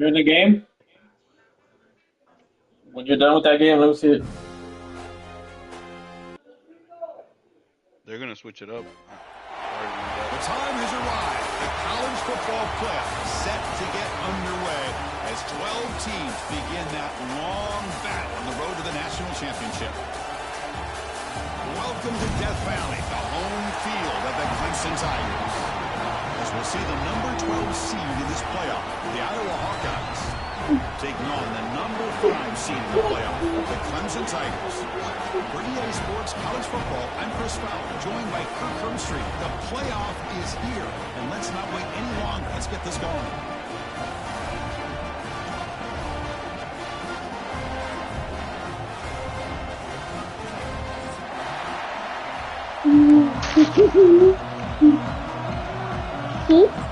You're in the game? When you're done with that game, let me see it. They're gonna switch it up. The time has arrived. The college football playoff is set to get underway as 12 teams begin that long battle on the road to the national championship. Welcome to Death Valley, the home field of the Clemson Tigers. As we'll see the number 12 seed in this playoff, the Iowa Hawkeyes, taking on the number 5 seed in the playoff, the Clemson Tigers. For EA Sports College Football, I'm Chris Fowler, joined by Kirk Herbstreit. The playoff is here, and let's not wait any longer. Let's get this going.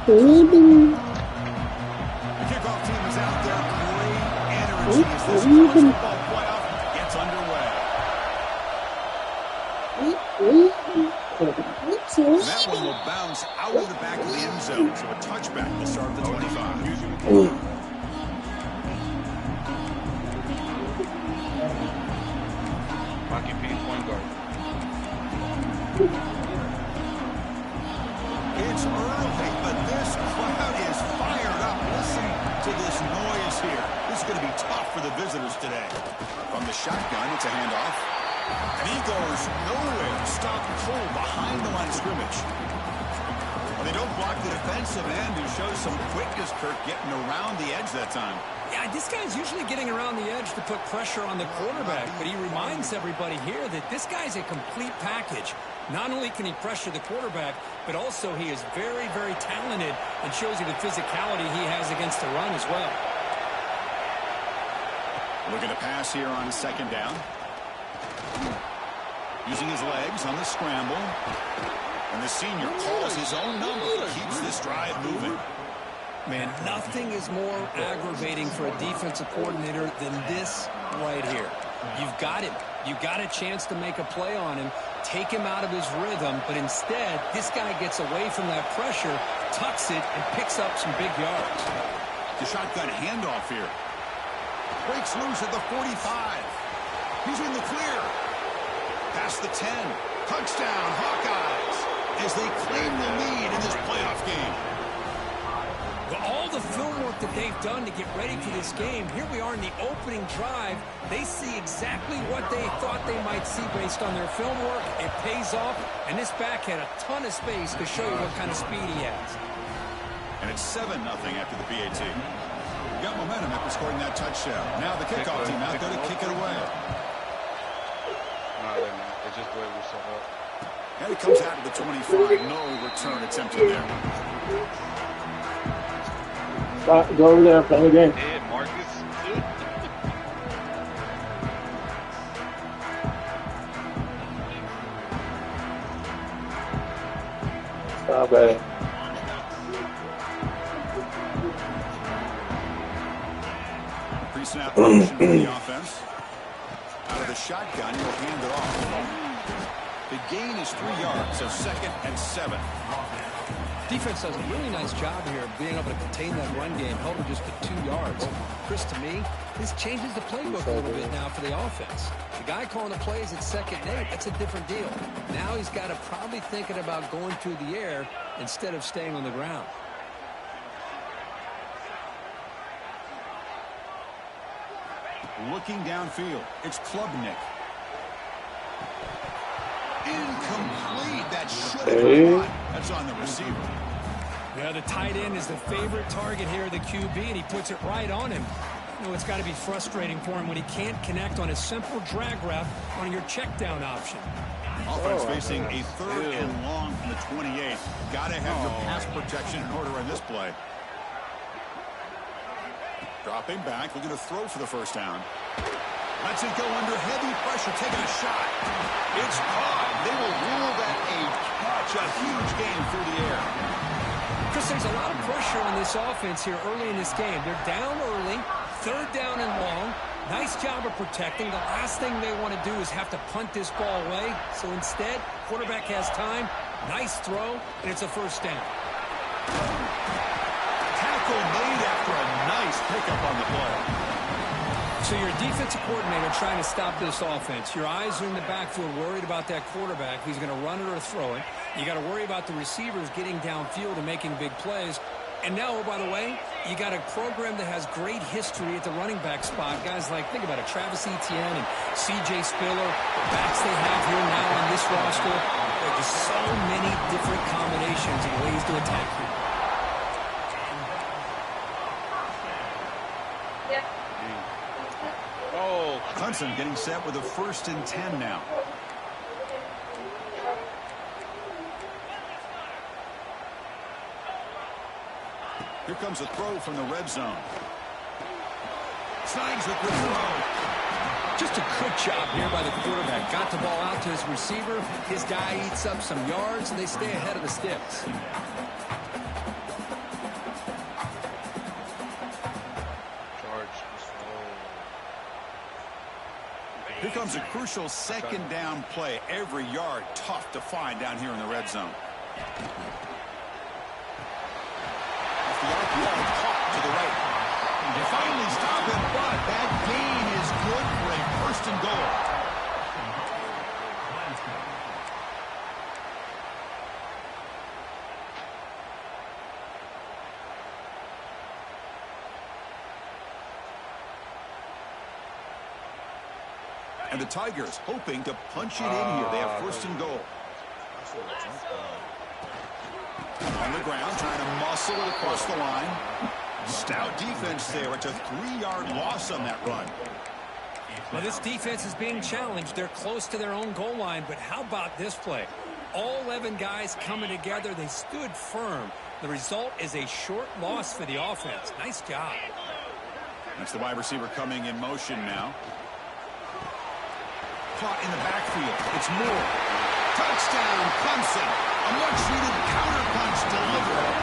Leaving. The kickoff team is out there. Great energy as this college football playoff gets underway. That one will bounce out of the back of the end zone, so a touchback will start at the 25. Rocky P, point guard. It's early, but this crowd is fired up. Listen to this noise here. This is going to be tough for the visitors today. From the shotgun, it's a handoff. And he goes nowhere. Stopped cold behind the line of scrimmage. Well, they don't block the defensive end, who shows some quickness, Kirk, getting around the edge that time. Yeah, this guy's usually getting around the edge to put pressure on the quarterback, but he reminds everybody here that this guy's a complete package. Not only can he pressure the quarterback, but also he is very, very talented and shows you the physicality he has against the run as well. Looking to pass here on second down. Using his legs on the scramble. And the senior calls his own number. Keeps this drive moving. Man, nothing is more aggravating for a defensive coordinator than this right here. You've got him. You've got a chance to make a play on him, take him out of his rhythm, but instead, this guy gets away from that pressure, tucks it, and picks up some big yards. The shotgun handoff here. Breaks loose at the 45. He's in the clear. Past the 10. Touchdown, Hawkeyes, as they claim the lead in this playoff game. Well, all the film work that they've done to get ready for this game, here we are in the opening drive. They see exactly what they thought they might see based on their film work. It pays off, and this back had a ton of space to show you what kind of speed he has. And it's 7-0 after the PAT. Got momentum after scoring that touchdown. Now the kickoff team out there to kick it away. No, they're not. It's just the way we're set up. And it comes out to the 25. No return attempted there. Go over there and play the game. Hey, Marcus. Stop it. Pre-snap motion for the offense. Out of the shotgun, he'll hand it off. The gain is 3 yards, so 2nd and 7. Defense does a really nice job here of being able to contain that run game, held him just to 2 yards. Chris, to me, this changes the playbook a little bit now for the offense. The guy calling the plays at 2nd and 8, that's a different deal. Now he's got to probably thinking about going through the air instead of staying on the ground. Looking downfield, it's Klubnik. Incomplete. That should have been run. That's on the receiver. Yeah, the tight end is the favorite target here of the QB, and he puts it right on him. You know, it's got to be frustrating for him when he can't connect on a simple drag route on your check down option. Offense facing a 3rd and long from the 28. Got to have your pass protection in order in this play. Dropping back, looking to throw for the first down. Lets it go under heavy pressure, taking a shot. It's caught. They will rule that a catch, a huge gain through the air. Chris, there's a lot of pressure on this offense here early in this game. They're down early, 3rd down and long. Nice job of protecting. The last thing they want to do is have to punt this ball away. So instead, quarterback has time. Nice throw, and it's a first down. Tackle made after a Nice pickup on the play. So you're a defensive coordinator trying to stop this offense. Your eyes are in the backfield worried about that quarterback. He's going to run it or throw it. You got to worry about the receivers getting downfield and making big plays. And now, oh, by the way, you got a program that has great history at the running back spot. Guys like, think about it, Travis Etienne and C.J. Spiller, the backs they have here now on this roster. There are just so many different combinations and ways to attack here. Oh, Clemson getting set with a 1st and 10 now. Here comes a throw from the red zone. Signs with the throw. Just a good job here by the quarterback. Got the ball out to his receiver. His guy eats up some yards, and they stay ahead of the sticks. Here comes a crucial 2nd down play. Every yard tough to find down here in the red zone. Off the RPO, caught to the right. They finally stop him, but that gain is good for a 1st and goal. And the Tigers hoping to punch it in here. They have 1st and goal. On the ground, trying to muscle it across the line. Stout defense there. It's a 3-yard loss on that run. Well, this defense is being challenged. They're close to their own goal line, but how about this play? All 11 guys coming together. They stood firm. The result is a short loss for the offense. Nice job. That's the wide receiver coming in motion now. Caught in the backfield. It's Moore. Touchdown, Clemson. A much-needed counterpunch delivered.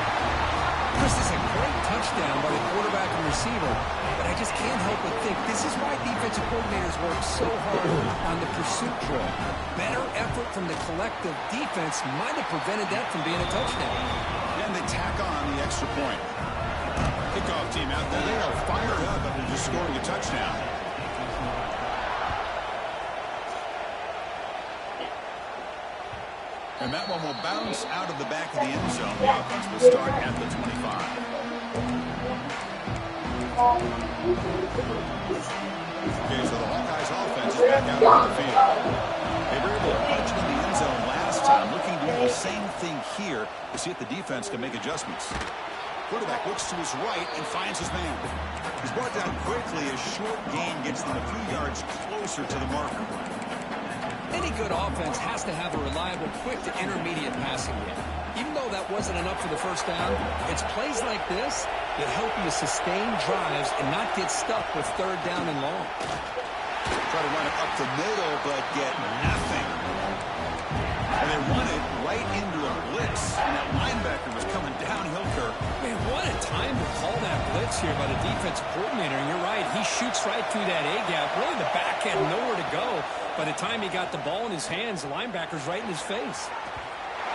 This is a great touchdown by the quarterback and receiver, but I just can't help but think this is why defensive coordinators work so hard on the pursuit drill. Better effort from the collective defense might have prevented that from being a touchdown. And they tack on the extra point. Kickoff team out there. They are fired up after just scoring a touchdown. And that one will bounce out of the back of the end zone. The offense will start at the 25. Okay, so the Hawkeyes offense is back out on the field. They were able to punch it in the end zone last time. Looking to do the same thing here to see if the defense can make adjustments. Quarterback looks to his right and finds his man. He's brought down quickly. A short gain gets them a few yards closer to the marker. Any good offense has to have a reliable, quick to intermediate passing game. Even though that wasn't enough for the 1st down, it's plays like this that help you sustain drives and not get stuck with 3rd down and long. Try to run it up the middle, but get nothing. And they run it right into a blitz, and that linebacker was coming downhill curve. Man, what a time to call that blitz here by the defensive coordinator. And you're right, he shoots right through that A-gap. Really, the back had nowhere to go. By the time he got the ball in his hands, the linebacker's right in his face.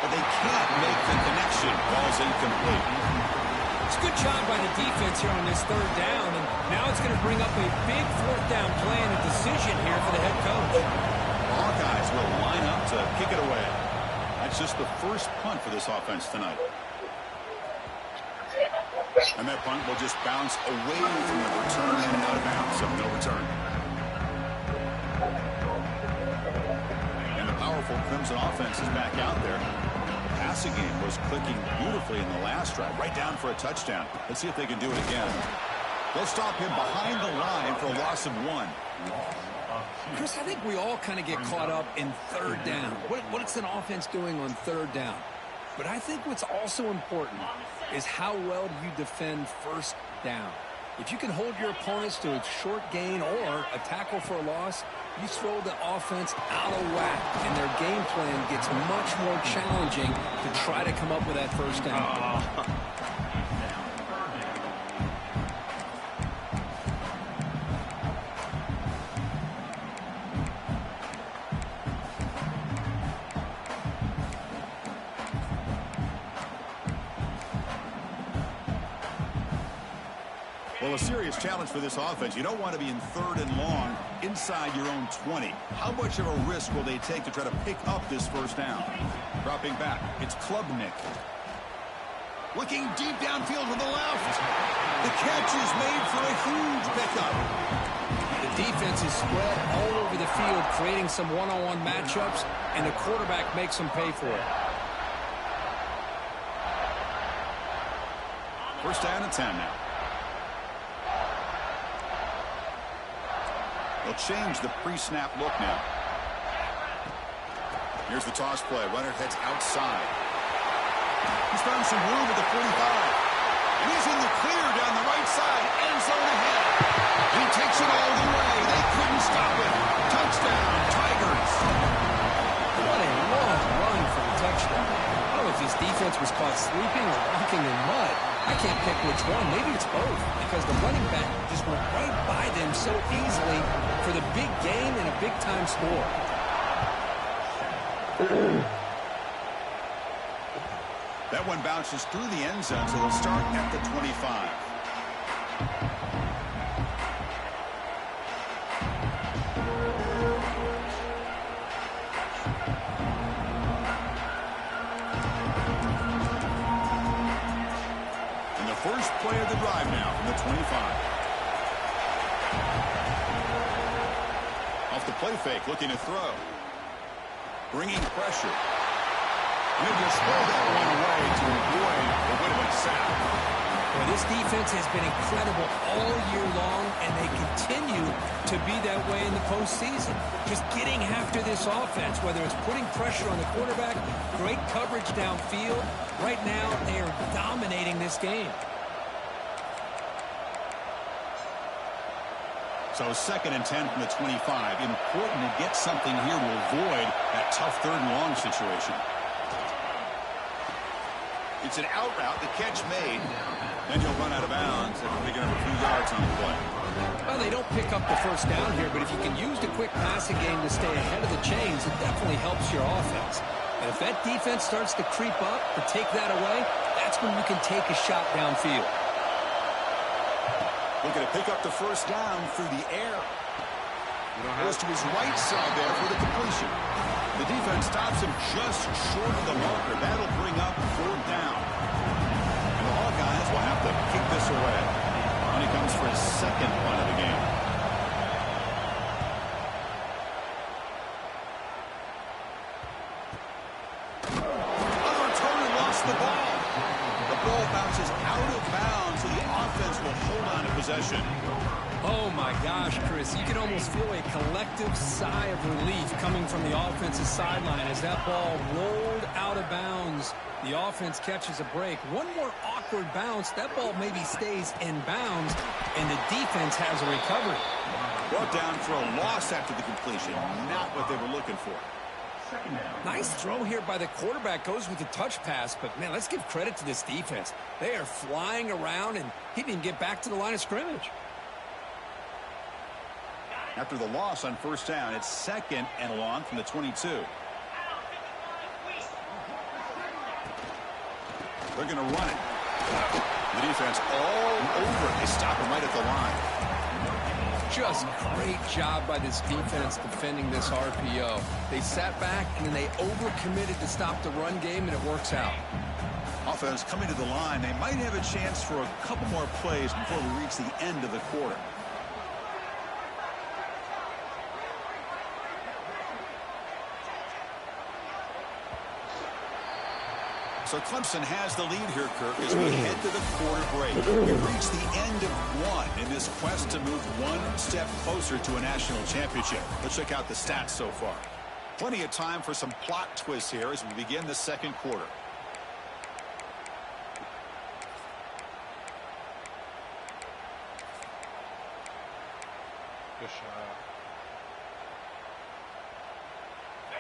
But they can't make the connection. Ball's incomplete. It's a good job by the defense here on this 3rd down. And now it's going to bring up a big 4th down play and a decision here for the head coach. The Hawkeyes will line up to kick it away. That's just the 1st punt for this offense tonight. And that punt will just bounce away from the return and out of bounds, so no return. And the powerful Crimson offense is back out there. The passing game was clicking beautifully in the last drive, right down for a touchdown. Let's see if they can do it again. They'll stop him behind the line for a loss of 1. Chris, I think we all kind of get caught up in 3rd down. What's an offense doing on 3rd down? But I think what's also important is how well do you defend 1st down. If you can hold your opponents to a short gain or a tackle for a loss, you throw the offense out of whack, and their game plan gets much more challenging to try to come up with that 1st down. Well, a serious challenge for this offense. You don't want to be in 3rd and long inside your own 20. How much of a risk will they take to try to pick up this first down? Dropping back, it's Klubnik. Looking deep downfield to the left. The catch is made for a huge pickup. The defense is spread all over the field, creating some one-on-one matchups, and the quarterback makes them pay for it. First down and 10 now. They'll change the pre-snap look now. Here's the toss play. Runner heads outside. He's found some room at the 45. He's in the clear down the right side. End zone ahead. He takes it all the way. They couldn't stop it. Touchdown, Tigers. What a long run for the touchdown. I don't know if his defense was caught sleeping or walking in mud. I can't pick which one. Maybe it's both, because the running back just went right by them so easily for the big gain and a big-time score. That one bounces through the end zone, so they'll start at the 25. And the first play of the drive now from the 25. Off the play fake, looking to throw. Bringing pressure. And he'll just throw that one away to avoid what would have been a sack. Well, this defense has been incredible all year long, and they continue to be that way in the postseason. Just getting after this offense, whether it's putting pressure on the quarterback, great coverage downfield. Right now, they are dominating this game. So 2nd and 10 from the 25. Important to get something here to avoid that tough 3rd and long situation. It's an out route, the catch made. Then he'll run out of bounds after picking up a few yards on the play. Well, they don't pick up the first down here, but if you can use the quick passing game to stay ahead of the chains, it definitely helps your offense. And if that defense starts to creep up, to take that away, that's when you can take a shot downfield. Looking to pick up the first down through the air. Goes to his right side there for the completion. The defense stops him just short of the marker. That'll bring up 4th down. And the Hawkeyes will have to kick this away when he comes for his 2nd punt of the game. Unreturned and lost the ball. The ball bounces out of bounds, so the offense will hold on to possession. Oh, my gosh, Chris. You can almost feel a collective sigh of relief coming from the offensive sideline as that ball rolled out of bounds. The offense catches a break. One more awkward bounce. That ball maybe stays in bounds, and the defense has a recovery. Brought down for a loss after the completion. Not what they were looking for. Nice throw here by the quarterback. Goes with the touch pass, but, man, let's give credit to this defense. They are flying around, and he didn't get back to the line of scrimmage. After the loss on first down, it's 2nd and long from the 22. They're going to run it. The defense all over it. They stop him right at the line. Just great job by this defense defending this RPO. They sat back, and then they overcommitted to stop the run game, and it works out. Offense coming to the line. They might have a chance for a couple more plays before we reach the end of the quarter. So Clemson has the lead here, Kirk, as we head to the quarter break. We've reached the end of one in this quest to move one step closer to a national championship. Let's check out the stats so far. Plenty of time for some plot twists here as we begin the 2nd quarter. Good shot.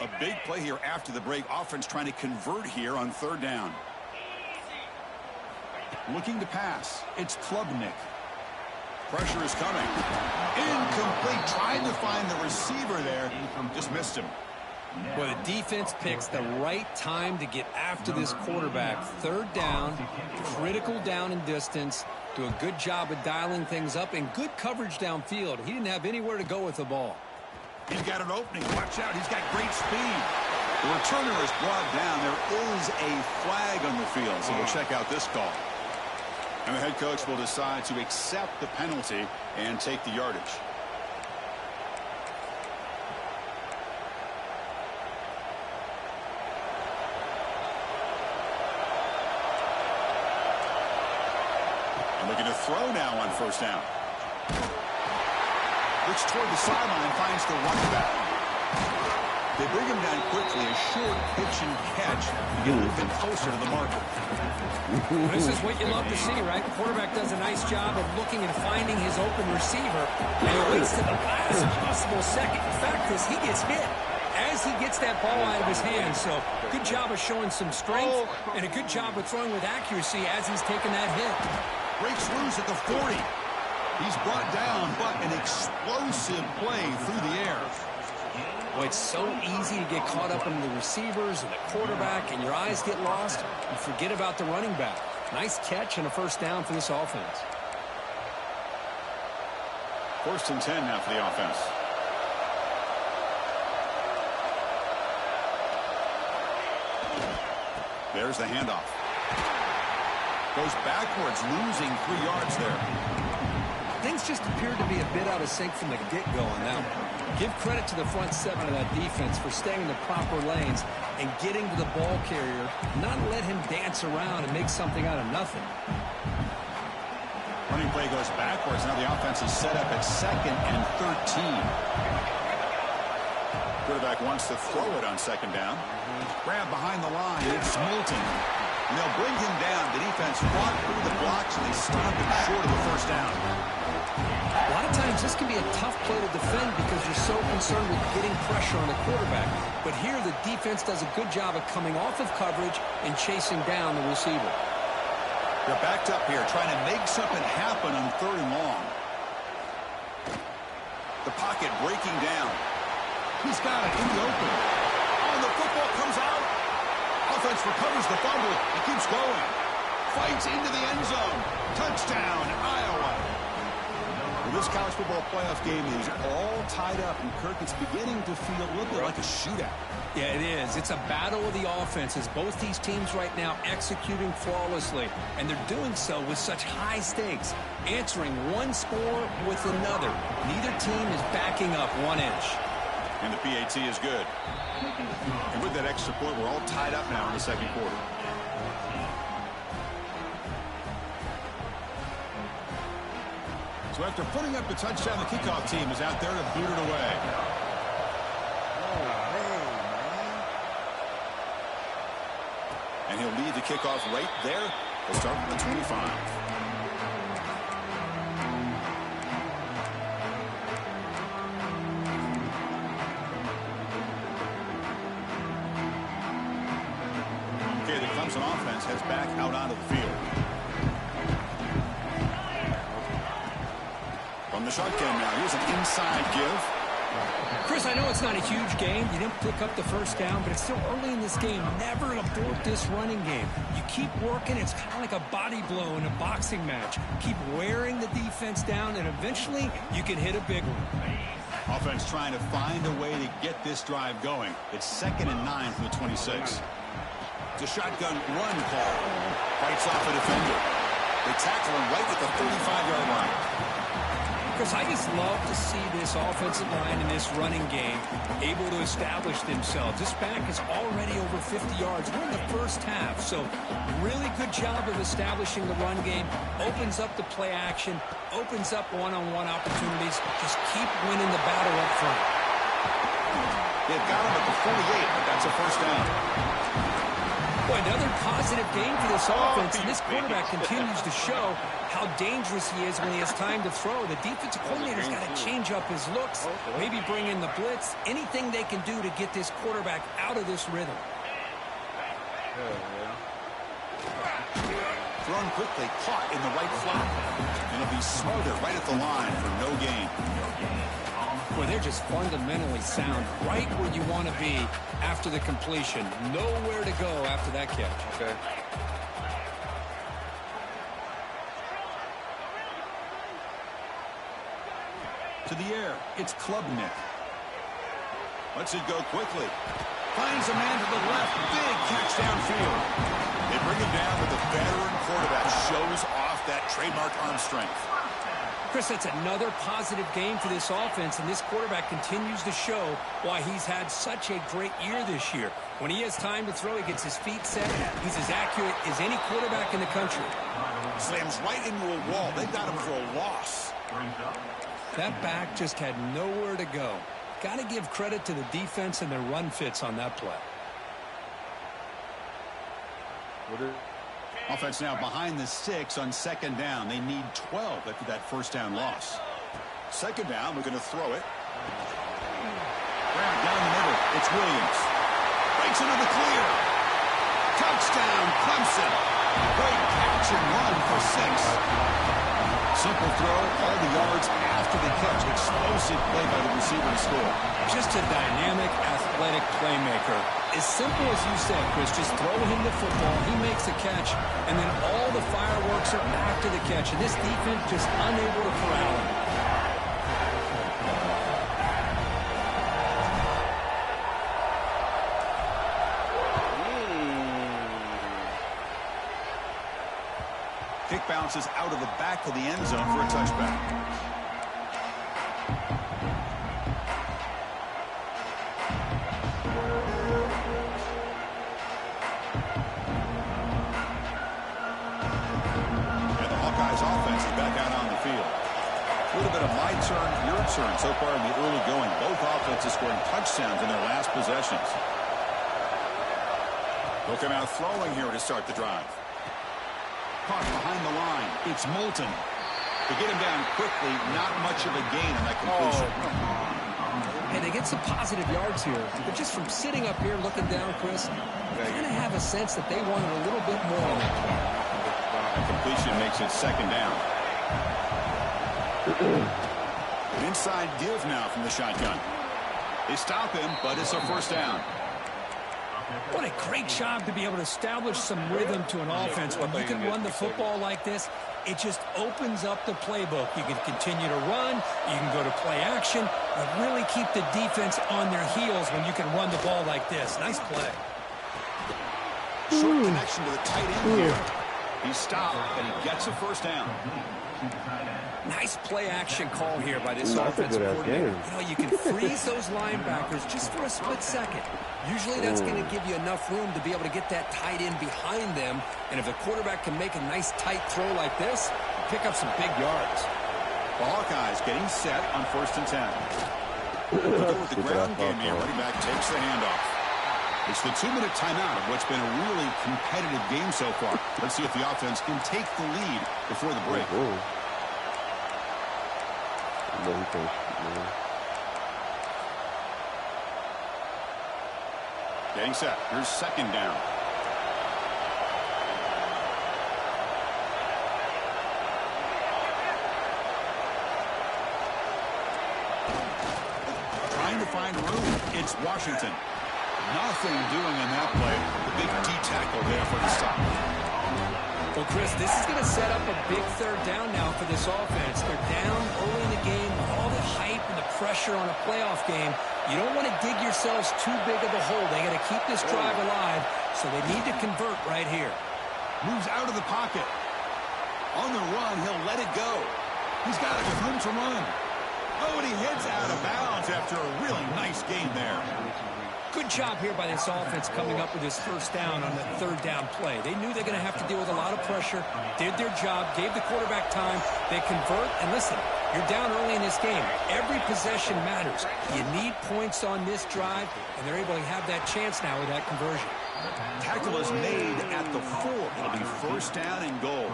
A big play here after the break. Offense trying to convert here on 3rd down. Looking to pass. It's Klubnik. Pressure is coming. Incomplete. Trying to find the receiver there. Just missed him. Well, the defense picks the right time to get after this quarterback. Third down, critical down and distance. Do a good job of dialing things up and good coverage downfield. He didn't have anywhere to go with the ball. He's got an opening. Watch out. He's got great speed. The returner is brought down. There is a flag on the field, so we'll check out this call. And the head coach will decide to accept the penalty and take the yardage. And looking to throw now on first down. Looks toward the sideline, finds the running back. They bring him down quickly, a short pitch and catch to get a little bit closer to the marker. This is what you love to see, right? The quarterback does a nice job of looking and finding his open receiver, and he waits to the last possible second. The fact is, he gets hit as he gets that ball out of his hands. So good job of showing some strength and a good job of throwing with accuracy as he's taking that hit. Breaks loose at the 40. He's brought down, but an explosive play through the air. Well, it's so easy to get caught up in the receivers and the quarterback, and your eyes get lost. You forget about the running back. Nice catch and a first down for this offense. 1st and 10 now for the offense. There's the handoff. Goes backwards, losing 3 yards there. Things just appeared to be a bit out of sync from the get-go. Now, give credit to the front 7 of that defense for staying in the proper lanes and getting to the ball carrier, not let him dance around and make something out of nothing. Running play goes backwards. Now the offense is set up at 2nd and 13. Quarterback wants to throw it on 2nd down. Grab behind the line. It's Milton. And they'll bring him down. The defense fought through the blocks, and they stopped him short of the first down. A lot of times this can be a tough play to defend because you're so concerned with getting pressure on the quarterback. But here the defense does a good job of coming off of coverage and chasing down the receiver. They're backed up here, trying to make something happen on 3rd and long. The pocket breaking down. He's got it in the open. Oh, the football comes out. Offense recovers the fumble and keeps going. Fights into the end zone. Touchdown, Iowa. Well, this college football playoff game is all tied up, and Kirk, it's beginning to feel a little bit like a shootout. Yeah, it is. It's a battle of the offenses. Both these teams right now executing flawlessly, and they're doing so with such high stakes, answering one score with another. Neither team is backing up 1 inch. And the PAT is good. And with that extra point, we're all tied up now in the 2nd quarter. So after putting up the touchdown, the kickoff team is out there to boot it away. And he'll lead the kickoff right there. He'll start from the 25. Okay, the Clemson offense heads back out onto the field. From the shotgun now, here's an inside give. Chris, I know it's not a huge game. You didn't pick up the first down, but it's still early in this game. Never abort this running game. You keep working. It's kind of like a body blow in a boxing match. Keep wearing the defense down, and eventually you can hit a big one. Offense trying to find a way to get this drive going. It's 2nd and 9 from the 26. It's a shotgun run call. Fights off a defender. They tackle him right at the 35-yard line. Chris, I just love to see this offensive line in this running game able to establish themselves. This back is already over 50 yards. We're in the first half, so really good job of establishing the run game. Opens up the play action, opens up one-on-one opportunities. Just keep winning the battle up front. They've got him at the 48, but that's a first down. Boy, another positive game for this offense, and this quarterback continues to show how dangerous he is when he has time to throw. The defensive coordinator's got to change up his looks, maybe bring in the blitz, anything they can do to get this quarterback out of this rhythm. Thrown quickly, caught in the right flat. And he'll be smothered right at the line for no gain. Boy, they're just fundamentally sound, right where you want to be after the completion. Nowhere to go after that catch. Okay. To the air, it's Klubnik. Lets it go quickly. Finds a man to the left. Big catch downfield. They bring him down, but the veteran quarterback shows off that trademark arm strength. Chris, that's another positive game for this offense, and this quarterback continues to show why he's had such a great year this year. When he has time to throw, he gets his feet set. He's as accurate as any quarterback in the country. Slams right into a wall. They got him for a loss. That back just had nowhere to go. Got to give credit to the defense and their run fits on that play. Offense now behind the 6 on second down. They need 12 after that first down loss. Second down, we're going to throw it. Down the middle, it's Williams. Breaks into the clear. Touchdown, Clemson. Great catch and run for 6. Simple throw, all the yards after the catch. Explosive play by the receiver to score. Just a dynamic, athletic playmaker. As simple as you said, Chris, just throw him the football, he makes a catch, and then all the fireworks are after the catch. And this defense just unable to corral him. Kick bounces out of the back of the end zone for a touchback. And the Hawkeyes offense is back out on the field. A little bit of my turn, your turn so far in the early going. Both offenses scoring touchdowns in their last possessions. They'll come out throwing here to start the drive. Caught behind the line. It's Moulton. To get him down quickly, not much of a gain on that completion. And they get some positive yards here. But just from sitting up here looking down, Chris, I kind of have a sense that they wanted a little bit more on that play. The completion makes it second down. An inside give now from the shotgun. They stop him, but it's a first down. What a great job to be able to establish some rhythm to an offense. When you can run the football like this, it just opens up the playbook. You can continue to run, you can go to play action, but really keep the defense on their heels when you can run the ball like this. Nice play. Short connection to the tight end here. He stopped, and he gets a first down. Nice play action call here by this offensive coordinator. You know, you can freeze those linebackers just for a split second. Usually that's going to give you enough room to be able to get that tight end behind them. And if the quarterback can make a nice tight throw like this, pick up some big yards. The Hawkeyes getting set on 1st and 10. We'll go with the ground game here. Running back takes the handoff. It's the 2-minute timeout of what's been a really competitive game so far. Let's see if the offense can take the lead before the break. Getting set. Here's second down. Trying to find room. It's Washington. Nothing doing in that play. The big D tackle there for the stop. Well, Chris, this is going to set up a big third down now for this offense. They're down early in the game with all the hype and the pressure on a playoff game. You don't want to dig yourselves too big of a hole. They got to keep this drive alive, so they need to convert right here. Moves out of the pocket. On the run, he'll let it go. He's got room to run. Oh, and he heads out of bounds after a really nice gain there. Good job here by this offense coming up with this first down on the third down play. They knew they're going to have to deal with a lot of pressure, did their job, gave the quarterback time. They convert, and listen, you're down early in this game. Every possession matters. You need points on this drive, and they're able to have that chance now with that conversion. Tackle is made at the 4. It'll be first down and goal.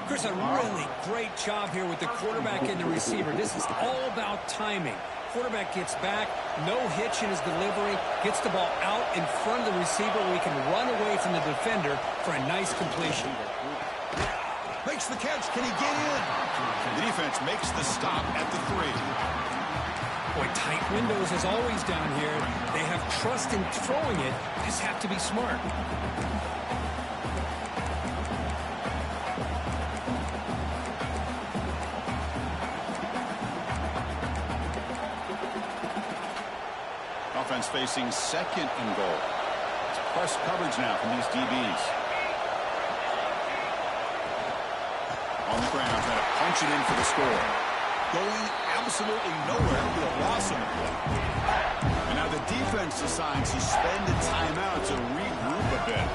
Chris, a really great job here with the quarterback and the receiver. This is all about timing. Quarterback gets back, no hitch in his delivery, gets the ball out in front of the receiver where he can run away from the defender for a nice completion. Makes the catch. Can he get in? The defense makes the stop at the 3. Boy, tight windows as always down here. They have trust in throwing it. Just have to be smart. Offense facing second and goal. It's press coverage now from these DBs. On the ground, trying to punch it in for the score. Going absolutely nowhere with a loss in the play. And now the defense decides to spend a timeout to regroup a bit.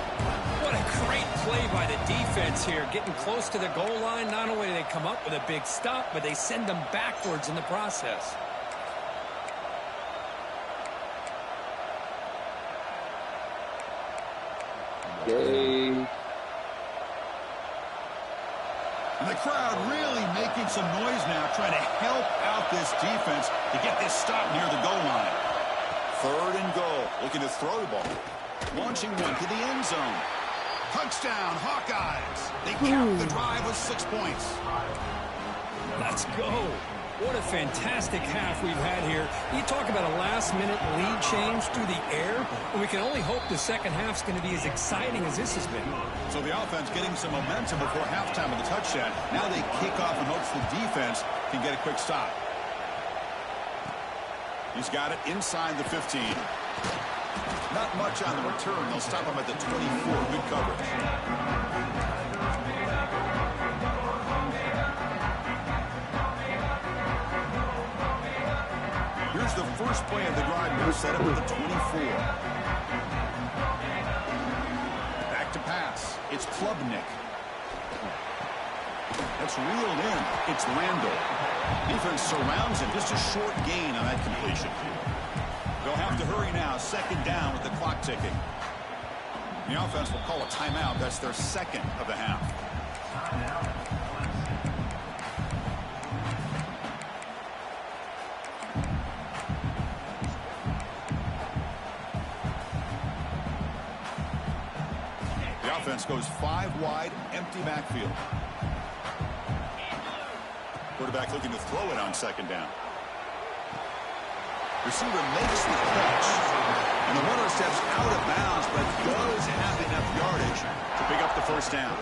What a great play by the defense here. Getting close to the goal line, not only do they come up with a big stop, but they send them backwards in the process. Yay. And the crowd really making some noise now, trying to help out this defense to get this stop near the goal line. Third and goal, looking to throw the ball. Launching one to the end zone. Touchdown, Hawkeyes. They cap the drive with 6 points. Let's go. What a fantastic half we've had here. You talk about a last-minute lead change through the air, and we can only hope the second half's going to be as exciting as this has been. So the offense getting some momentum before halftime with the touchdown. Now they kick off in hopes the defense can get a quick stop. He's got it inside the 15. Not much on the return. They'll stop him at the 24. Good coverage. Here's the first play of the drive. They're set up at the 24. Back to pass. It's Klubnik. That's reeled in. It's Randall. Defense surrounds him. Just a short gain on that completion. They'll have to hurry now. Second down with the clock ticking. The offense will call a timeout. That's their second of the half. The offense goes 5 wide, empty backfield. Quarterback looking to throw it on second down. Receiver makes the catch, and the runner steps out of bounds, but does have enough yardage to pick up the first down.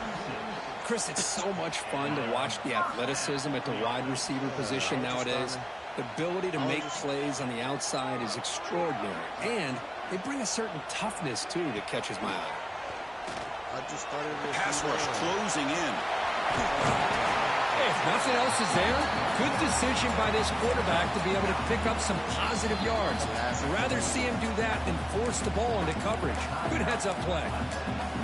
Chris, it's so much fun to watch the athleticism at the wide receiver position nowadays. The ability to make plays on the outside is extraordinary, and they bring a certain toughness, too, that catches my eye. Pass rush closing in. If nothing else is there, good decision by this quarterback to be able to pick up some positive yards. I'd rather see him do that than force the ball into coverage. Good heads-up play.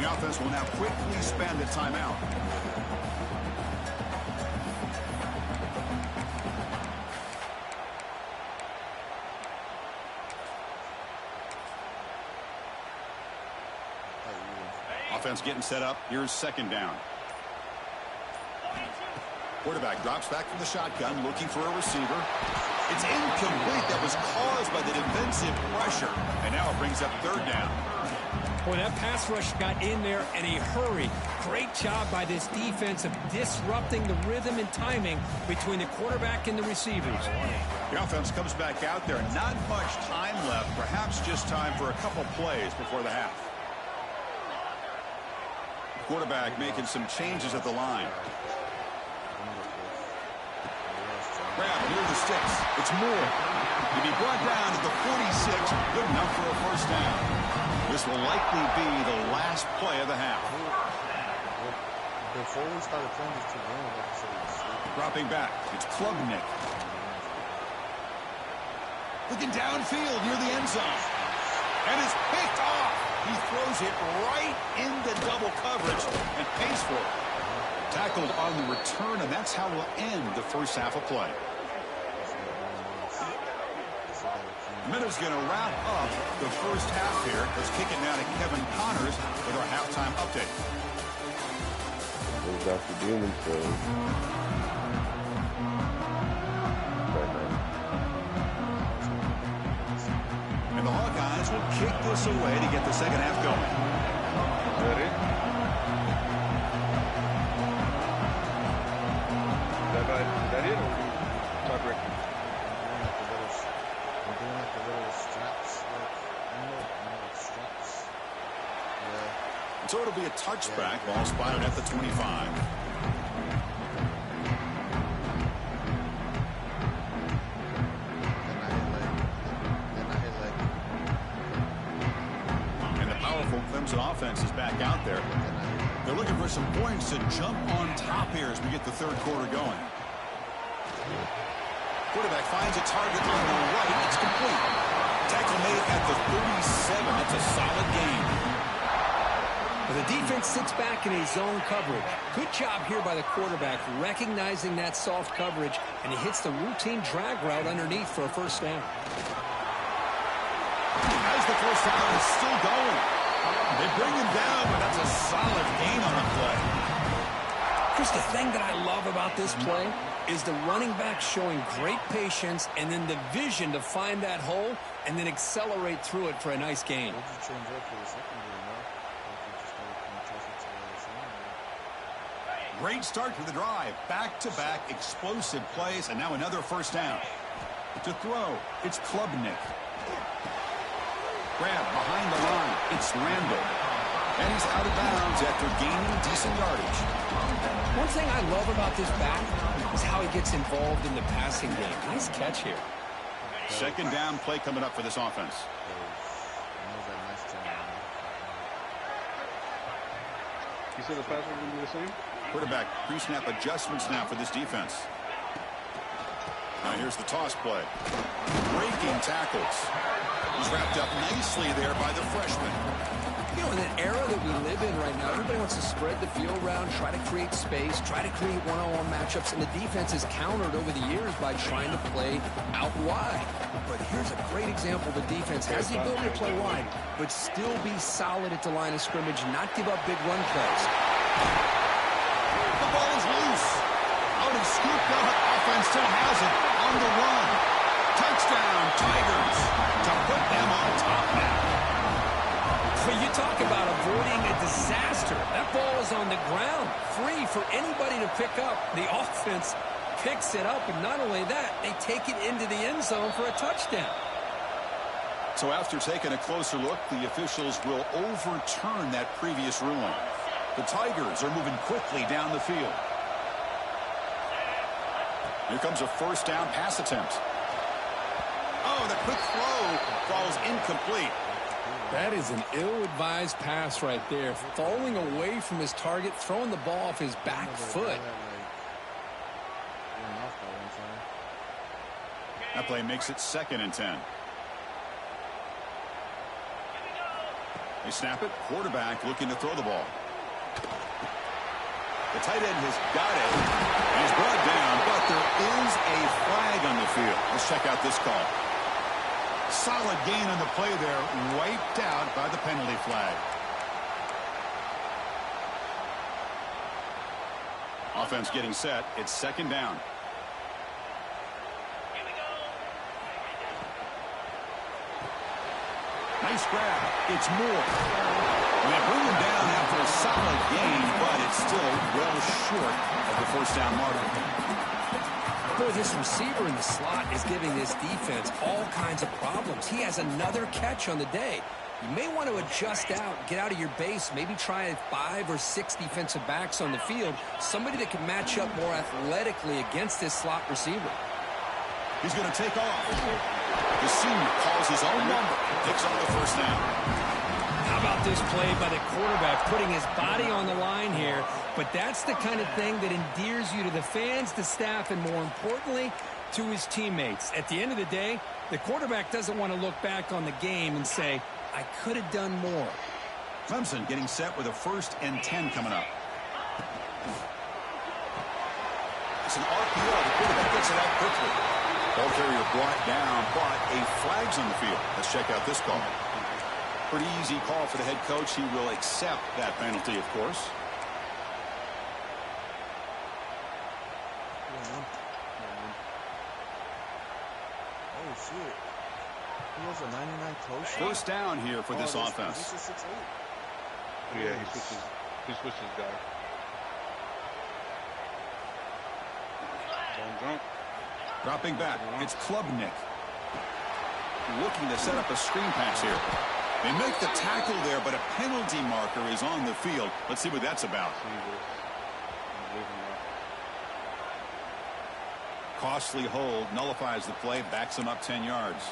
The offense will now quickly spend a timeout. Offense getting set up. Here's second down. Quarterback drops back from the shotgun, looking for a receiver. It's incomplete. That was caused by the defensive pressure. And now it brings up third down. Boy, that pass rush got in there in a hurry. Great job by this defense of disrupting the rhythm and timing between the quarterback and the receivers. The offense comes back out there. Not much time left. Perhaps just time for a couple plays before the half. Quarterback making some changes at the line. Grab near the sticks. It's Moore. He'll be brought down at the 46. Good enough for a first down. This will likely be the last play of the half. Before we started playing this game, Dropping back. It's Klubnik. Looking downfield near the end zone. And it's picked off. He throws it right into double coverage and pays for it. Tackled on the return, and that's how we'll end the first half of play. Minutes going to wrap up the first half here. Let's kick it now to Kevin Connors with our halftime update. There's Dr. Demon, so... And the Hawkeyes will kick this away to get the second half going. Ready? Is that it? Or talk record? So it'll be a touchback. Ball spotted at the 25. And the powerful Clemson offense is back out there. They're looking for some points to jump on top here as we get the third quarter going. Quarterback finds a target on the right. It's complete. Tackle made at the 37. That's a solid gain. Well, the defense sits back in a zone coverage. Good job here by the quarterback recognizing that soft coverage, and he hits the routine drag route underneath for a first down. As the first down is still going. They bring him down, but that's a solid gain on the play. Chris, the thing that I love about this play is the running back showing great patience and then the vision to find that hole and then accelerate through it for a nice gain. What did you change up for the second game, man? Great start to the drive. Back-to-back explosive plays, and now another first down. To throw, it's Klubnik. Grab behind the line. It's Randall. And he's out of bounds after gaining decent yardage. One thing I love about this back is how he gets involved in the passing game. Nice catch here. Second down play coming up for this offense. You said the pass was going to be the same? Quarterback pre-snap adjustments now for this defense. Now here's the toss play. Breaking tackles. He's wrapped up nicely there by the freshman. You know, in the era that we live in right now, everybody wants to spread the field around, try to create space, try to create one-on-one matchups, and the defense has countered over the years by trying to play out wide. But here's a great example. The defense has the ability to play wide, but still be solid at the line of scrimmage, not give up big run plays. The ball is loose. Out and scooped up. Offense still has it on the run. Touchdown, Tigers, to put them on top now. But you talk about avoiding a disaster. That ball is on the ground, free for anybody to pick up. The offense picks it up, and not only that, they take it into the end zone for a touchdown. So after taking a closer look, the officials will overturn that previous ruling. The Tigers are moving quickly down the field. Here comes a first down pass attempt. Oh, the quick throw falls incomplete. That is an ill-advised pass right there. Falling away from his target, throwing the ball off his back foot. That play makes it 2nd and 10. They snap it. Quarterback looking to throw the ball. The tight end has got it. He's brought down, but there is a flag on the field. Let's check out this call. Solid gain on the play there, wiped out by the penalty flag. Offense getting set. It's 2nd down. Nice grab. It's Moore. They bring him down after a solid gain, but it's still well short of the first down marker. Boy, this receiver in the slot is giving this defense all kinds of problems. He has another catch on the day. You may want to adjust out, get out of your base, maybe try 5 or 6 defensive backs on the field, somebody that can match up more athletically against this slot receiver. He's going to take off. The senior calls his own number, picks up the first down. How about this play by the quarterback, putting his body on the line here? But that's the kind of thing that endears you to the fans, the staff, and more importantly, to his teammates. At the end of the day, the quarterback doesn't want to look back on the game and say, I could have done more. Clemson getting set with a 1st and 10 coming up. It's an RPO. The quarterback gets it out quickly. Ball carrier brought down, but a flag's on the field. Let's check out this call. Pretty easy call for the head coach. He will accept that penalty, of course. Oh, shit. He has a 99 close. First down here for this offense. This is 6'8". Yeah, he switches guy. Don't jump. Dropping back, it's Klubnik. Looking to set up a screen pass here. They make the tackle there, but a penalty marker is on the field. Let's see what that's about. Costly hold, nullifies the play, backs him up 10 yards.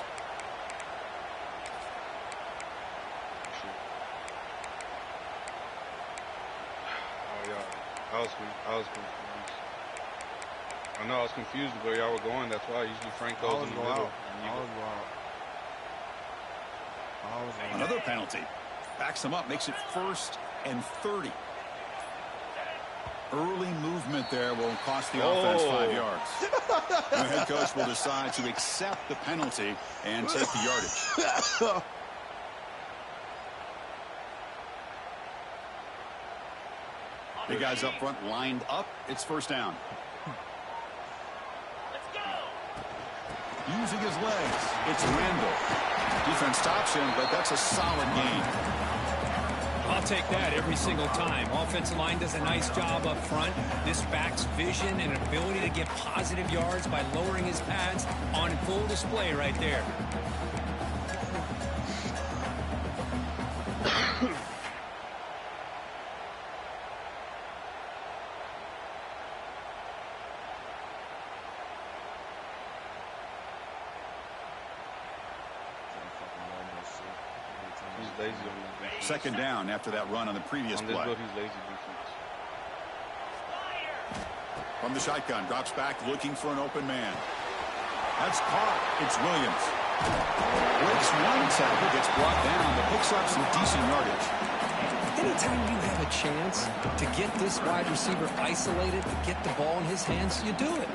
Oh, yeah. I was confused. I know I was confused where y'all were going. That's why usually Frank goes in the middle. Another penalty. Backs him up, makes it 1st and 30. Early movement there will cost the offense 5 yards. The head coach will decide to accept the penalty and take the yardage. The guys up front lined up. It's 1st down. Using his legs. It's Randall. Defense stops him, but that's a solid gain. I'll take that every single time. Offensive line does a nice job up front. This back's vision and ability to get positive yards by lowering his pads on full display right there. Second down after that run on the previous play. He's lazy defense. From the shotgun, drops back looking for an open man. That's caught. It's Williams. Breaks one tackle, gets brought down, but picks up some decent yardage. Anytime you have a chance to get this wide receiver isolated, to get the ball in his hands, you do it.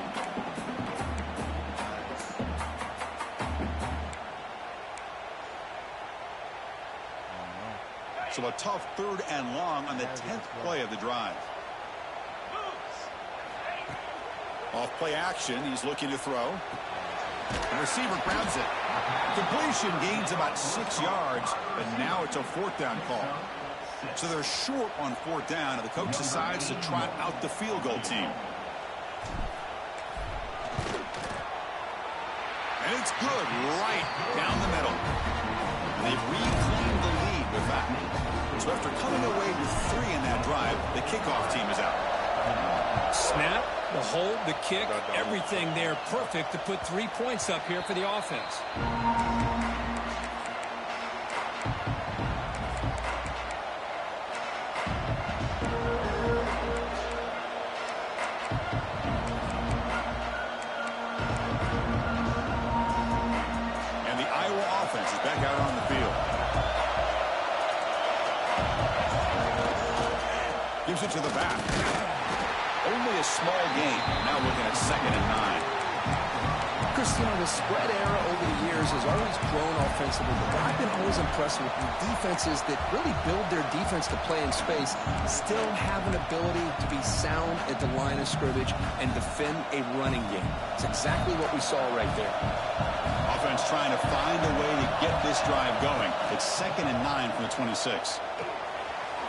So a tough 3rd and long on the 10th play of the drive. Off play action, he's looking to throw. The receiver grabs it. Completion gains about 6 yards, but now it's a 4th down call. So they're short on 4th down, and the coach decides to trot out the field goal team. And it's good right down the middle. And they've reclaimed the lead with that. So after coming away with 3 in that drive, the kickoff team is out. Snap, the hold, the kick, everything there perfect to put 3 points up here for the offense. And the Iowa offense is back out on the field. Gives it to the back. Only a small gain. Now looking at 2nd and 9. Chris, you know, the spread era over the years has always grown offensively, but I've been always impressed with the defenses that really build their defense to play in space, still have an ability to be sound at the line of scrimmage and defend a running game. It's exactly what we saw right there. Offense trying to find a way to get this drive going. It's 2nd and 9 from the 26.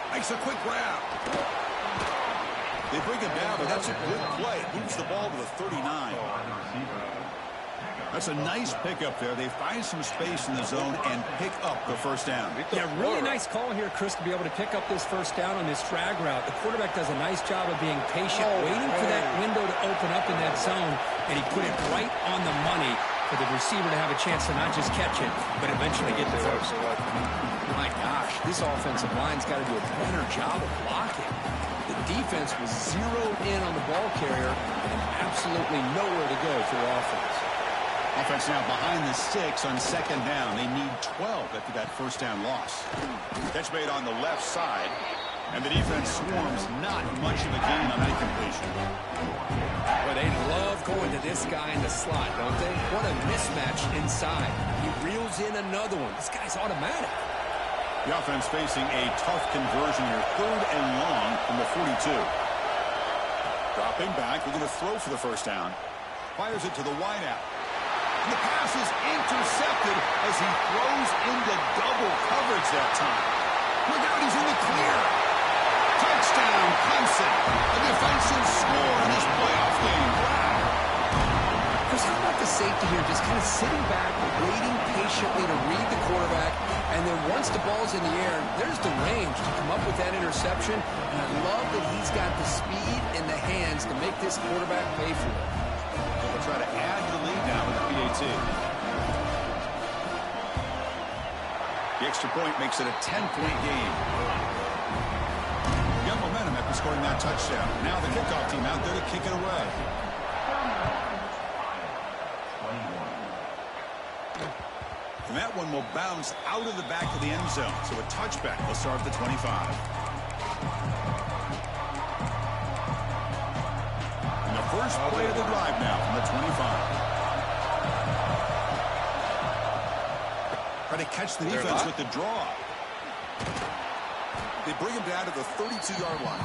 Makes a quick grab. They bring him down, but that's a good play. Moves the ball to the 39. That's a nice pickup there. They find some space in the zone and pick up the 1st down. Yeah, really nice call here, Chris, to be able to pick up this 1st down on this drag route. The quarterback does a nice job of being patient, waiting for that window to open up in that zone, and he put it right on the money for the receiver to have a chance to not just catch it, but eventually get the 1st. My gosh, this offensive line's got to do a better job of blocking. The defense was zeroed in on the ball carrier and absolutely nowhere to go for offense. Offense now behind the 6 on 2nd down. They need 12 after that 1st down loss. Catch made on the left side, and the defense swarms not much of a gain on that completion. Well, they love going to this guy in the slot, don't they? What a mismatch inside. He reels in another one. This guy's automatic. The offense facing a tough conversion here. 3rd and long from the 42. Dropping back, looking to throw for the 1st down. Fires it to the wideout. And the pass is intercepted as he throws into double coverage that time. Look out, he's in the clear. Touchdown, Clemson. A defensive score in this playoff game. Chris, how about the safety here just kind of sitting back, waiting patiently to read the quarterback And then once the ball's in the air, there's the range to come up with that interception. And I love that he's got the speed and the hands to make this quarterback pay for it. We'll try to add to the lead now with the PAT. The extra point makes it a 10-point game. Got momentum after scoring that touchdown. Now the kickoff team out there to kick it away. And that one will bounce out of the back of the end zone. So a touchback will start at the 25. And the first play of the drive now from the 25. Try to catch the defense with the draw. They bring him down to the 32-yard line.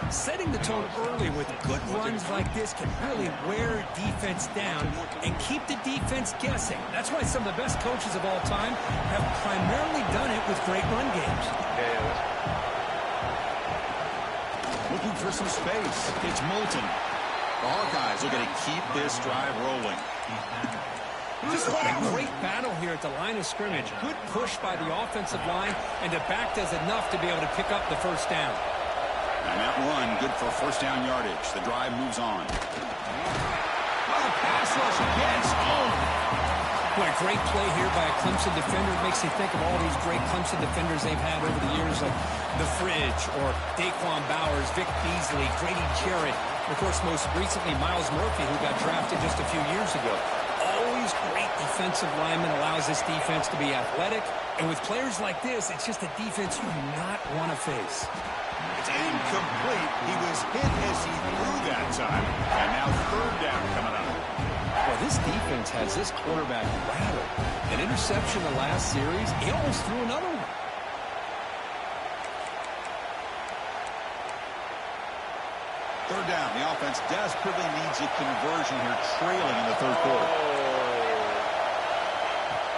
Setting the tone early with good runs like this can really wear defense down and keep the defense guessing. That's why some of the best coaches of all time have primarily done it with great run games. Looking for some space. It's Moulton. The Hawkeyes are going to keep this drive rolling. Just what a great battle here at the line of scrimmage. Good push by the offensive line, and the back does enough to be able to pick up the first down. And that run, good for first down yardage. The drive moves on. Oh, the pass rush gets home. What a great play here by a Clemson defender. It makes you think of all these great Clemson defenders they've had over the years, like The Fridge or Daquan Bowers, Vic Beasley, Grady Jarrett, and of course, most recently, Miles Murphy, who got drafted just a few years ago. Always great defensive lineman, allows this defense to be athletic. And with players like this, it's just a defense you do not want to face. It's incomplete. He was hit as he threw that time. And now third down coming up. Well, this defense has this quarterback rattled. An interception the last series, he almost threw another one. Third down. The offense desperately needs a conversion here, trailing in the third quarter.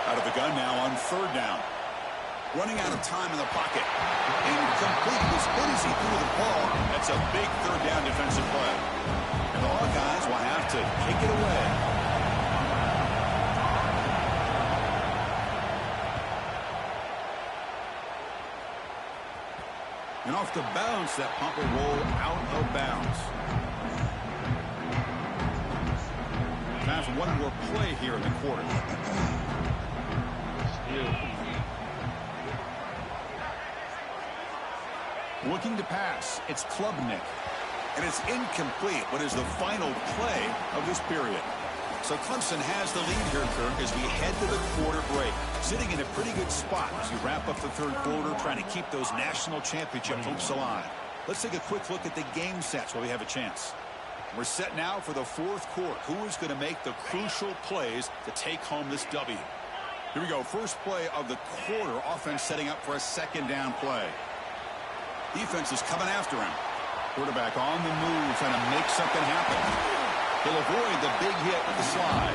Out of the gun now on third down. Running out of time in the pocket. Incomplete. He was hit as he threw the ball. That's a big third down defensive play. And the Hawkeyes will have to kick it away. And off the bounce, that pump will roll out of bounds. Time for one more play here in the quarter. Looking to pass, it's Klubnik. And it's incomplete, but is the final play of this period. So Clemson has the lead here, Kirk, as we head to the quarter break. Sitting in a pretty good spot as you wrap up the third quarter, trying to keep those national championship hopes alive. Let's take a quick look at the game sets while we have a chance. We're set now for the fourth quarter. Who is going to make the crucial plays to take home this W? Here we go. First play of the quarter. Offense setting up for a second down play. Defense is coming after him. Quarterback on the move, trying to make something happen. He'll avoid the big hit with the slide.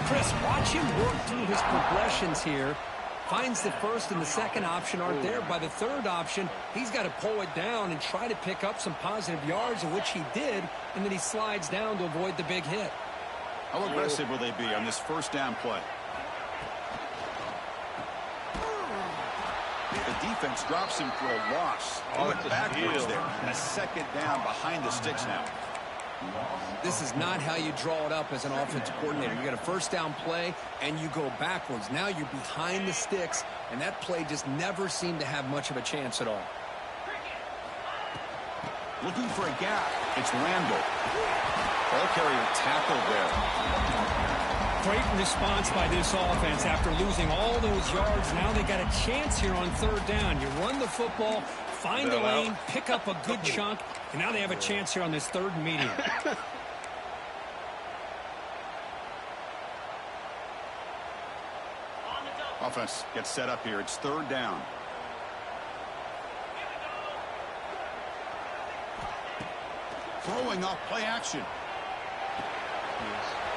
Chris, watch him work through his progressions here. Finds the first and the second option aren't there. By the third option, he's got to pull it down and try to pick up some positive yards, of which he did, and then he slides down to avoid the big hit. How aggressive will they be on this first down play? The defense drops him for a loss. Going backwards there. And a second down behind the sticks now. This is not how you draw it up as an offensive coordinator. You got a first down play, and you go backwards. Now you're behind the sticks, and that play just never seemed to have much of a chance at all. Looking for a gap. It's Randall. Ball carrier tackled there. Great response by this offense after losing all those yards. Now they got a chance here on third down. You run the football, find the lane, pick up a good chunk, and now they have a chance here on this third and medium. Offense gets set up here. It's third down. Throwing off play action.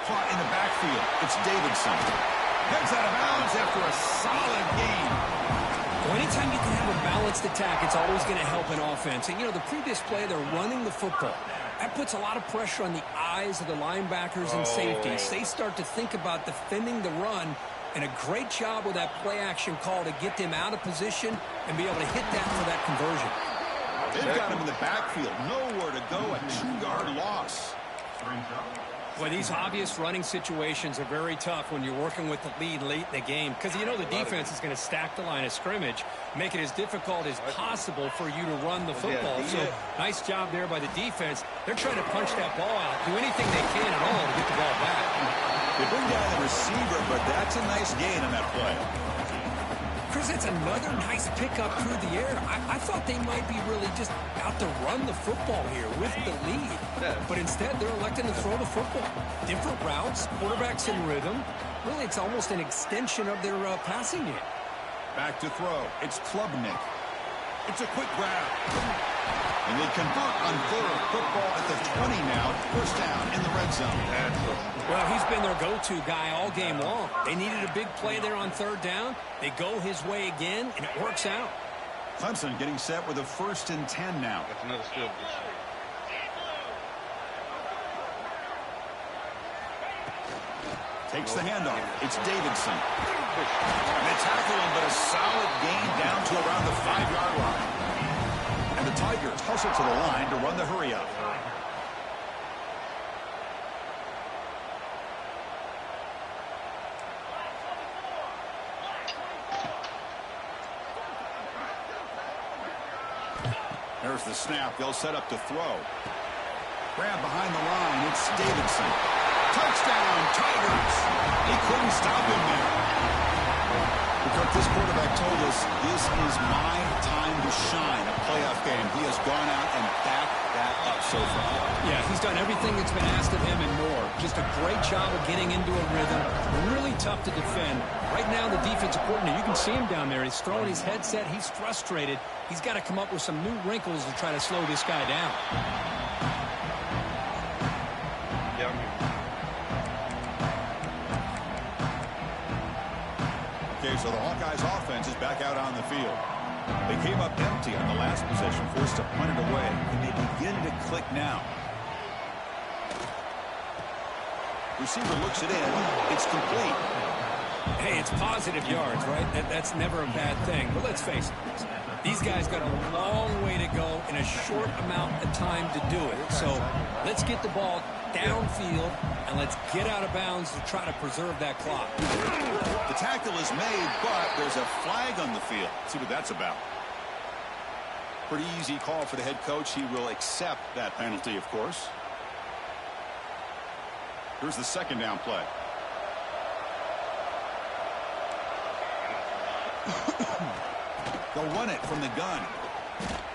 Caught in the backfield. It's Davidson. Heads out of bounds after a solid gain. Well, anytime you can have a balanced attack, it's always going to help an offense. And, you know, the previous play, they're running the football. That puts a lot of pressure on the eyes of the linebackers and safeties. They start to think about defending the run And a great job with that play action call to get them out of position and be able to hit that for that conversion. They've got him in the backfield. Nowhere to go. A 2-yard loss. Well, these obvious running situations are very tough when you're working with the lead late in the game because you know the defense is going to stack the line of scrimmage, make it as difficult as possible for you to run the football. So nice job there by the defense. They're trying to punch that ball out, do anything they can at all to get the ball back. They bring down the receiver, but that's a nice gain on that play. Chris, that's another nice pickup through the air. I thought they might be really just out to run the football here with the lead. But instead, they're electing to throw the football. Different routes, quarterbacks in rhythm. Really, it's almost an extension of their passing game. Back to throw. It's Klubnik. It's a quick grab. And they convert on third. Football at the 20 now. First down in the red zone. Well, he's been their go-to guy all game long. They needed a big play there on third down. They go his way again, and it works out. Clemson getting set with a 1st and 10 now. That's another steal. Takes the handoff. It's Davidson. And they tackle him, but a solid gain down to around the 5-yard line. And the Tigers hustle to the line to run the hurry-up. There's the snap. They'll set up to throw. Grab behind the line. It's Davidson. Touchdown, Tigers. He couldn't stop him there. Because this quarterback told us this is my time to shine, a playoff game. He has gone out and backed that up so far. Yeah, he's done everything that's been asked of him and more. Just a great job of getting into a rhythm. Really tough to defend. Right now, the defensive coordinator, you can see him down there. He's throwing his headset. He's frustrated. He's got to come up with some new wrinkles to try to slow this guy down. Okay, so the Hawkeyes offense is back out on the field. They came up empty on the last possession, forced to punt it away. And they begin to click now. Receiver looks it in. It's complete. Hey, it's positive yards, right? That's never a bad thing. But let's face it. These guys got a long way to go in a short amount of time to do it. So let's get the ball downfield, and let's get out of bounds to try to preserve that clock. The tackle is made, but there's a flag on the field. Let's see what that's about. Pretty easy call for the head coach. He will accept that penalty, of course. Here's the second down play. They'll run it from the gun.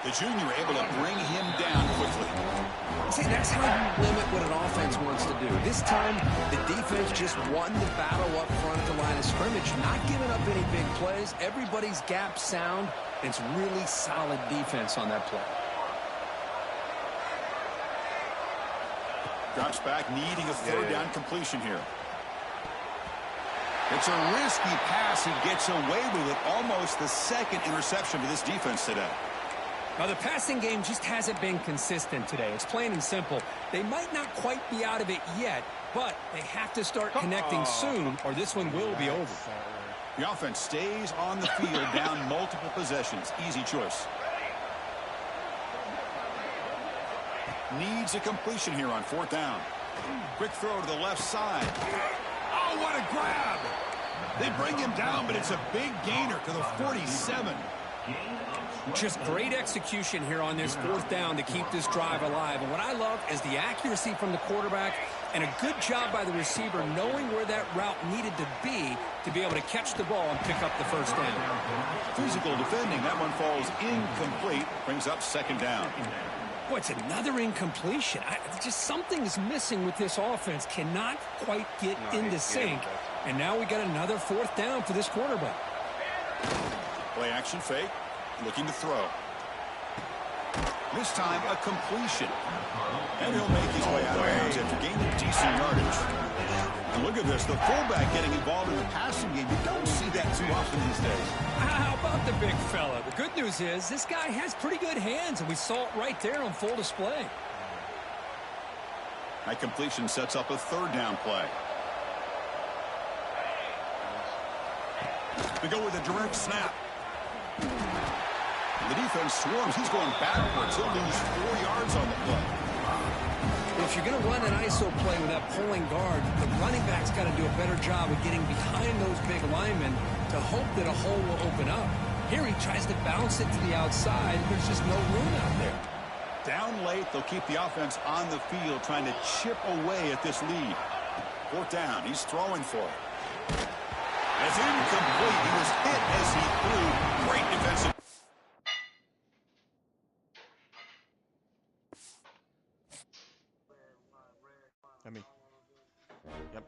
The junior able to bring him down quickly. See, that's how you limit what an offense wants to do. This time, the defense just won the battle up front at the line of scrimmage, not giving up any big plays. Everybody's gap sound. It's really solid defense on that play. Drops back, needing a third down completion here. It's a risky pass. He gets away with it. Almost the second interception for this defense today. Now, the passing game just hasn't been consistent today. It's plain and simple. They might not quite be out of it yet, but they have to start connecting soon, or this one will be over. The offense stays on the field down multiple possessions. Easy choice. Needs a completion here on fourth down. Quick throw to the left side. Oh, what a grab! They bring him down, but it's a big gainer to the 47. Just great execution here on this fourth down to keep this drive alive. And what I love is the accuracy from the quarterback and a good job by the receiver knowing where that route needed to be able to catch the ball and pick up the first down. Physical defending. That one falls incomplete. Brings up second down. Boy, it's another incompletion. Just something's missing with this offense. Cannot quite get into sync. And now we got another fourth down for this quarterback. Play action fake. Looking to throw. This time a completion. And he'll make his way out of bounds after gaining decent yardage. And look at this. The fullback getting involved in the passing game. You don't see that too often these days. How about the big fella? The good news is this guy has pretty good hands, and we saw it right there on full display. That completion sets up a third down play. They go with a direct snap. The defense swarms. He's going backwards. He'll lose 4 yards on the play. If you're going to run an ISO play with that pulling guard, the running back's got to do a better job of getting behind those big linemen to hope that a hole will open up. Here he tries to bounce it to the outside. There's just no room out there. Down late, they'll keep the offense on the field trying to chip away at this lead. 4th down. He's throwing for it. It's incomplete. He was hit as he threw. Great defensive. I mean, yep.